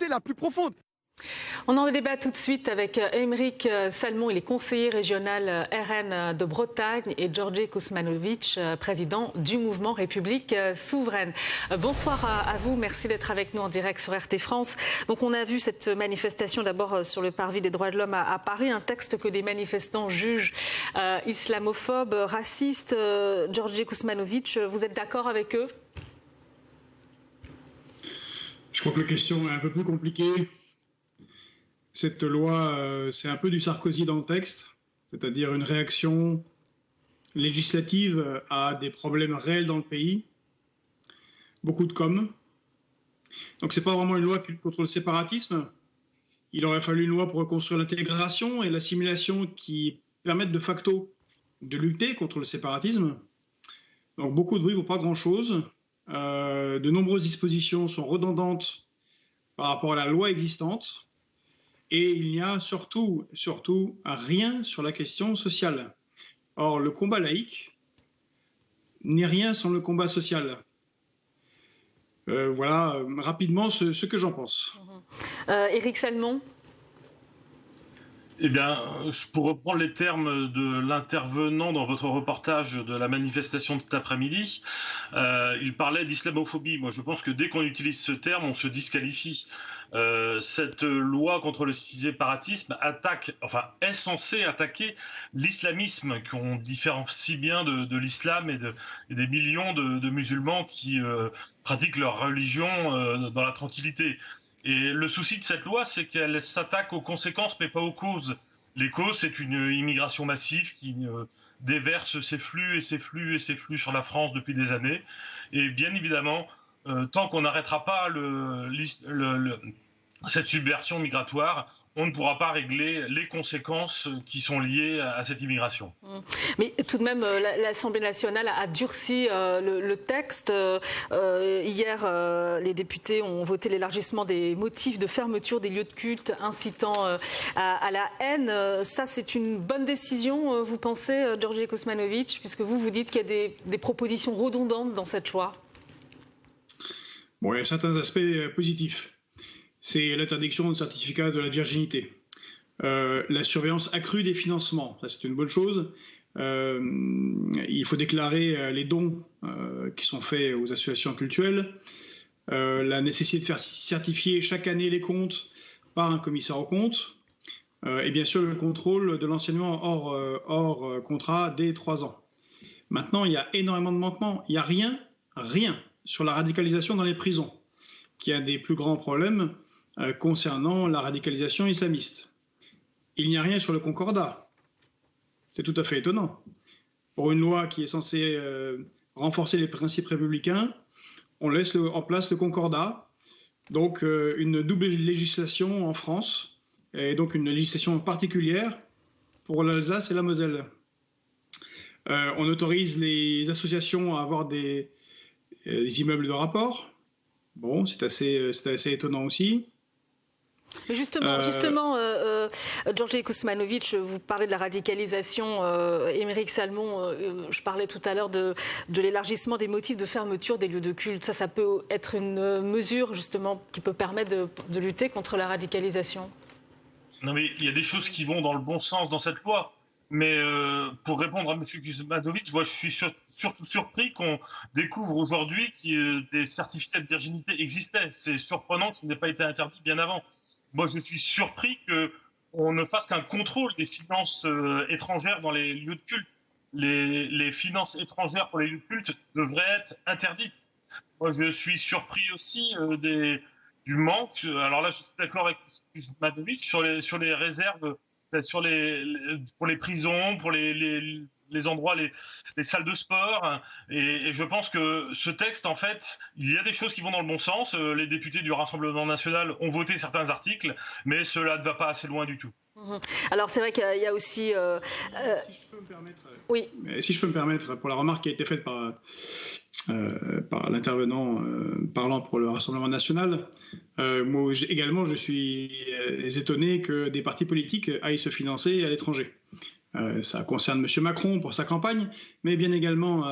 la plus profonde. On en débat tout de suite avec Aymeric Salmon, il est conseiller régional RN de Bretagne, et Georgi Kuzmanovic, président du mouvement République souveraine. Bonsoir à vous, merci d'être avec nous en direct sur RT France. Donc on a vu cette manifestation d'abord sur le parvis des droits de l'homme à Paris, un texte que des manifestants jugent islamophobe, raciste. Georgi Kuzmanovic, vous êtes d'accord avec eux? Je crois que la question est un peu plus compliquée. Cette loi, c'est un peu du Sarkozy dans le texte, c'est-à-dire une réaction législative à des problèmes réels dans le pays. Beaucoup de com'. Donc c'est pas vraiment une loi contre le séparatisme. Il aurait fallu une loi pour reconstruire l'intégration et l'assimilation qui permettent de facto de lutter contre le séparatisme. Donc beaucoup de bruit pour pas grand-chose. De nombreuses dispositions sont redondantes par rapport à la loi existante. Et il n'y a surtout rien sur la question sociale. Or, le combat laïque n'est rien sans le combat social. Voilà rapidement ce que j'en pense. Éric Salmon. Eh bien, pour reprendre les termes de l'intervenant dans votre reportage de la manifestation de cet après-midi, il parlait d'islamophobie. Moi, je pense que dès qu'on utilise ce terme, on se disqualifie. Cette loi contre le séparatisme est censée attaquer l'islamisme, qu'on différencie bien de l'islam et des millions de musulmans qui pratiquent leur religion dans la tranquillité. Et le souci de cette loi, c'est qu'elle s'attaque aux conséquences, mais pas aux causes. Les causes, c'est une immigration massive qui déverse ses flux et ses flux et ses flux sur la France depuis des années. Et bien évidemment, tant qu'on n'arrêtera pas cette subversion migratoire, on ne pourra pas régler les conséquences qui sont liées à cette immigration. Mais tout de même, l'Assemblée nationale a durci le texte. Hier, les députés ont voté l'élargissement des motifs de fermeture des lieux de culte incitant à la haine. Ça, c'est une bonne décision, vous pensez, Georgi Kuzmanovic, puisque vous dites qu'il y a des propositions redondantes dans cette loi? Bon, il y a certains aspects positifs. C'est l'interdiction de certificat de la virginité. La surveillance accrue des financements, ça c'est une bonne chose. Il faut déclarer les dons qui sont faits aux associations cultuelles. La nécessité de faire certifier chaque année les comptes par un commissaire aux comptes. Et bien sûr le contrôle de l'enseignement hors contrat dès 3 ans. Maintenant, il y a énormément de manquements. Il n'y a rien sur la radicalisation dans les prisons, qui est un des plus grands problèmes concernant la radicalisation islamiste. Il n'y a rien sur le concordat. C'est tout à fait étonnant. Pour une loi qui est censée renforcer les principes républicains, on laisse en place le concordat, donc une double législation en France, et donc une législation particulière pour l'Alsace et la Moselle. On autorise les associations à avoir des immeubles de rapport. Bon, c'est assez étonnant aussi. Mais justement, Georgi Kuzmanovic, vous parlez de la radicalisation. Aymeric Salmon, je parlais tout à l'heure de l'élargissement des motifs de fermeture des lieux de culte. Ça peut être une mesure justement qui peut permettre de lutter contre la radicalisation. Non, mais il y a des choses qui vont dans le bon sens dans cette loi. Mais pour répondre à M. Kuzmanovic, moi je suis surtout surpris qu'on découvre aujourd'hui que des certificats de virginité existaient. C'est surprenant que ça n'ait pas été interdit bien avant. Moi, je suis surpris qu'on ne fasse qu'un contrôle des finances étrangères dans les lieux de culte. Les finances étrangères pour les lieux de culte devraient être interdites. Moi, je suis surpris aussi du manque. Alors là, je suis d'accord avec Kuzmanovic sur les réserves, pour les prisons, pour les endroits, les salles de sport. Et je pense que ce texte, en fait, il y a des choses qui vont dans le bon sens. Les députés du Rassemblement national ont voté certains articles, mais cela ne va pas assez loin du tout. Alors c'est vrai qu'il y a aussi... Si je peux me permettre, oui. Si je peux me permettre, pour la remarque qui a été faite par l'intervenant parlant pour le Rassemblement national, moi également je suis étonné que des partis politiques aillent se financer à l'étranger. Ça concerne M. Macron pour sa campagne, mais bien également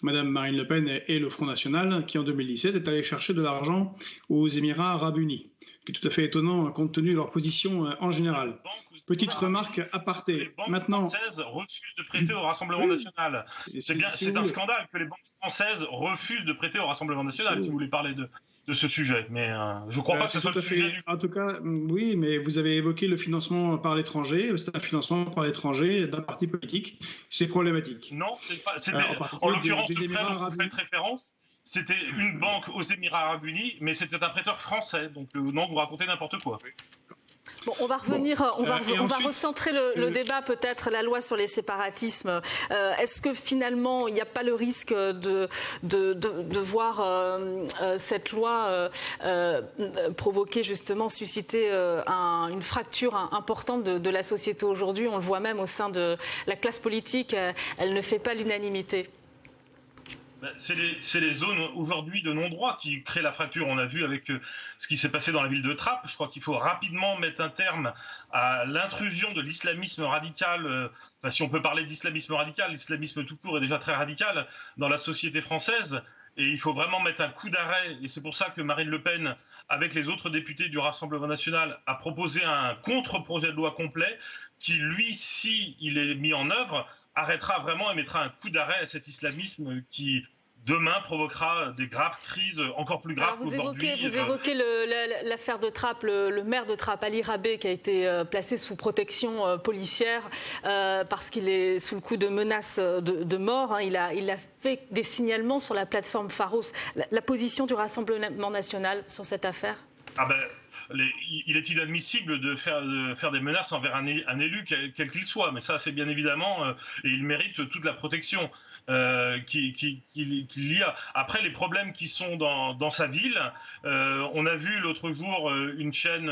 Madame Marine Le Pen et le Front National, qui en 2017 est allé chercher de l'argent aux Émirats Arabes Unis, ce qui est tout à fait étonnant compte tenu de leur position en général. Petite remarque aparté. Les banques Maintenant, françaises refusent de prêter au Rassemblement national. C'est un scandale que les banques françaises refusent de prêter au Rassemblement national, si vous voulez parler de ce sujet. Mais je ne crois pas que ce soit le sujet du... En tout cas, oui, mais vous avez évoqué le financement par l'étranger. C'est un financement par l'étranger d'un parti politique. C'est problématique. Non, en l'occurrence, le prêt dont vous faites référence, c'était une banque aux Émirats Arabes Unis, mais c'était un prêteur français. Donc non, vous racontez n'importe quoi. Bon, on va revenir, on va recentrer le débat, peut-être, la loi sur les séparatismes. Est-ce que finalement, il n'y a pas le risque de voir cette loi provoquer, justement, susciter une fracture importante de la société aujourd'hui? On le voit même au sein de la classe politique, elle ne fait pas l'unanimité. C'est les zones aujourd'hui de non-droit qui créent la fracture. On a vu avec ce qui s'est passé dans la ville de Trappes. Je crois qu'il faut rapidement mettre un terme à l'intrusion de l'islamisme radical. Enfin, si on peut parler d'islamisme radical, l'islamisme tout court est déjà très radical dans la société française. Et il faut vraiment mettre un coup d'arrêt. Et c'est pour ça que Marine Le Pen, avec les autres députés du Rassemblement national, a proposé un contre-projet de loi complet qui, lui, s'il est mis en œuvre, arrêtera vraiment et mettra un coup d'arrêt à cet islamisme qui, demain, provoquera des graves crises encore plus graves qu'aujourd'hui. Vous évoquez l'affaire de Trappes, le maire de Trappes, Ali Rabé, qui a été placé sous protection policière parce qu'il est sous le coup de menaces de mort. Il a fait des signalements sur la plateforme Pharos. La position du Rassemblement national sur cette affaire? Il est inadmissible de faire des menaces envers un élu, quel qu'il soit. Mais ça, c'est bien évidemment... et il mérite toute la protection qu'il y a. Après, les problèmes qui sont dans sa ville, on a vu l'autre jour une chaîne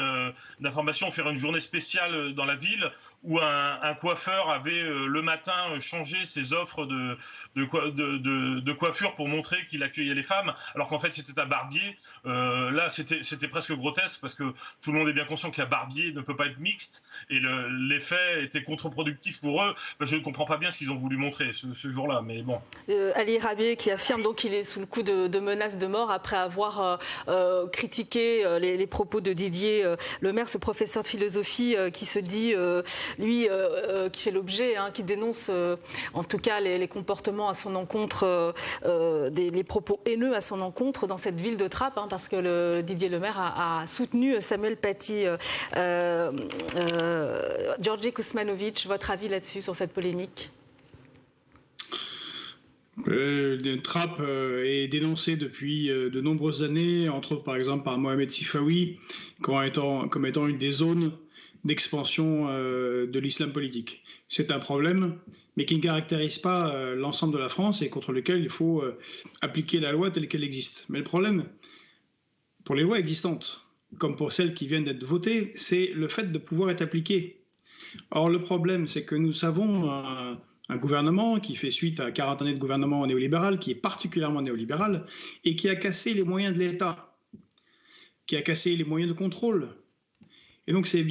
d'information faire une journée spéciale dans la ville où un coiffeur avait le matin changé ses offres de coiffure pour montrer qu'il accueillait les femmes, alors qu'en fait c'était un barbier. Là, c'était presque grotesque parce que tout le monde est bien conscient qu'un barbier ne peut pas être mixte et l'effet était contre-productif pour eux. Enfin, je ne comprends pas bien ce qu'ils ont voulu montrer ce jour-là, mais bon. Ali Rabé qui affirme donc qu'il est sous le coup de menaces de mort après avoir critiqué les propos de Didier Lemaire, ce professeur de philosophie qui se dit, lui, qui fait l'objet, qui dénonce en tout cas les comportements à son encontre, les propos haineux à son encontre dans cette ville de Trappes, parce que Didier Lemaire a soutenu Samuel Paty. Georgi Kuzmanovic, votre avis là-dessus, sur cette polémique? Trappes est dénoncé depuis de nombreuses années, entre autres par exemple par Mohamed Sifawi, comme étant une des zones d'expansion de l'islam politique. C'est un problème, mais qui ne caractérise pas l'ensemble de la France et contre lequel il faut appliquer la loi telle qu'elle existe. Mais le problème, pour les lois existantes, comme pour celles qui viennent d'être votées, c'est le fait de pouvoir être appliquées. Or, le problème, c'est que nous savons un gouvernement qui fait suite à 40 années de gouvernement néolibéral, qui est particulièrement néolibéral, et qui a cassé les moyens de l'État, qui a cassé les moyens de contrôle. Et donc c'est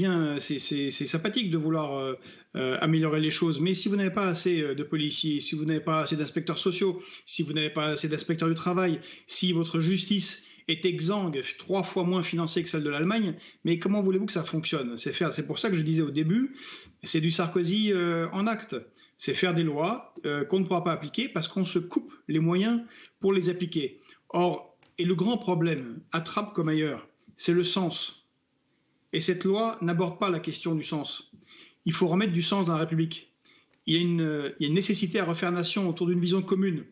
sympathique de vouloir améliorer les choses, mais si vous n'avez pas assez de policiers, si vous n'avez pas assez d'inspecteurs sociaux, si vous n'avez pas assez d'inspecteurs du travail, si votre justice est exsangue, 3 fois moins financée que celle de l'Allemagne, mais comment voulez-vous que ça fonctionne? C'est pour ça que je disais au début, c'est du Sarkozy en acte. C'est faire des lois qu'on ne pourra pas appliquer parce qu'on se coupe les moyens pour les appliquer. Or, et le grand problème, à Trappes comme ailleurs, c'est le sens. Et cette loi n'aborde pas la question du sens. Il faut remettre du sens dans la République. Il y a une nécessité à refaire nation autour d'une vision commune,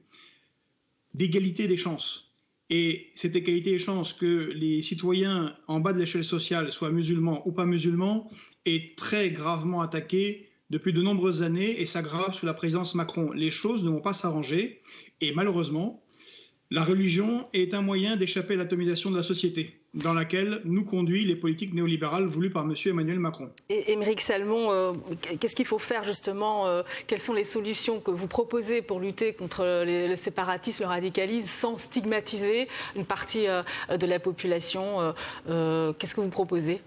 d'égalité des chances. Et cette égalité des chances, que les citoyens en bas de l'échelle sociale, soient musulmans ou pas musulmans, est très gravement attaquée depuis de nombreuses années et s'aggrave sous la présidence Macron. Les choses ne vont pas s'arranger et malheureusement, la religion est un moyen d'échapper à l'atomisation de la société, dans laquelle nous conduit les politiques néolibérales voulues par M. Emmanuel Macron. Et Aymeric Salmon, qu'est-ce qu'il faut faire justement? Quelles sont les solutions que vous proposez pour lutter contre le séparatisme, le radicalisme, sans stigmatiser une partie de la population? Qu'est-ce que vous proposez?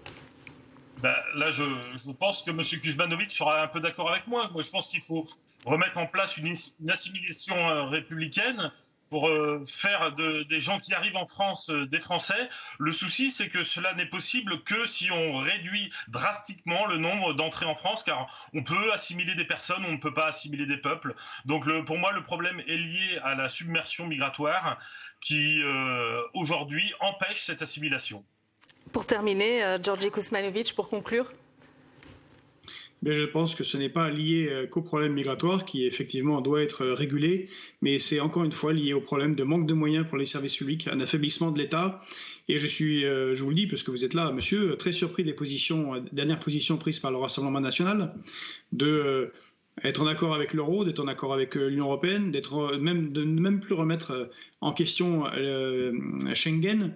Là, je pense que M. Kuzmanovic sera un peu d'accord avec moi. Moi, je pense qu'il faut remettre en place une assimilation républicaine pour faire des gens qui arrivent en France des Français. Le souci, c'est que cela n'est possible que si on réduit drastiquement le nombre d'entrées en France, car on peut assimiler des personnes, on ne peut pas assimiler des peuples. Donc pour moi, le problème est lié à la submersion migratoire qui, aujourd'hui, empêche cette assimilation. Pour terminer, Georgi Kuzmanovic, pour conclure. Mais je pense que ce n'est pas lié qu'au problème migratoire qui effectivement doit être régulé, mais c'est encore une fois lié au problème de manque de moyens pour les services publics, un affaiblissement de l'État. Et je vous le dis, parce que vous êtes là, monsieur, très surpris des dernières positions prises par le Rassemblement national, être en accord avec l'euro, d'être en accord avec l'Union européenne, de ne même plus remettre en question Schengen.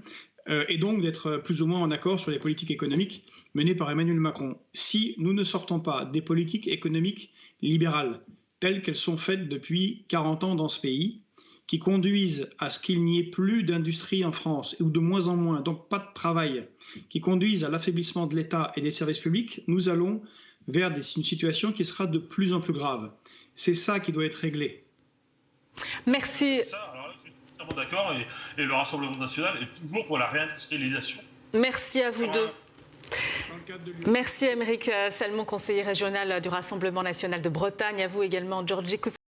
Et donc d'être plus ou moins en accord sur les politiques économiques menées par Emmanuel Macron. Si nous ne sortons pas des politiques économiques libérales telles qu'elles sont faites depuis 40 ans dans ce pays, qui conduisent à ce qu'il n'y ait plus d'industrie en France, ou de moins en moins, donc pas de travail, qui conduisent à l'affaiblissement de l'État et des services publics, nous allons vers une situation qui sera de plus en plus grave. C'est ça qui doit être réglé. Merci. D'accord, et le Rassemblement national est toujours pour la réindustrialisation. Merci à vous deux. Merci Aymeric Salmon, conseiller régional du Rassemblement national de Bretagne. À vous également, Georgi Kuzmanovic.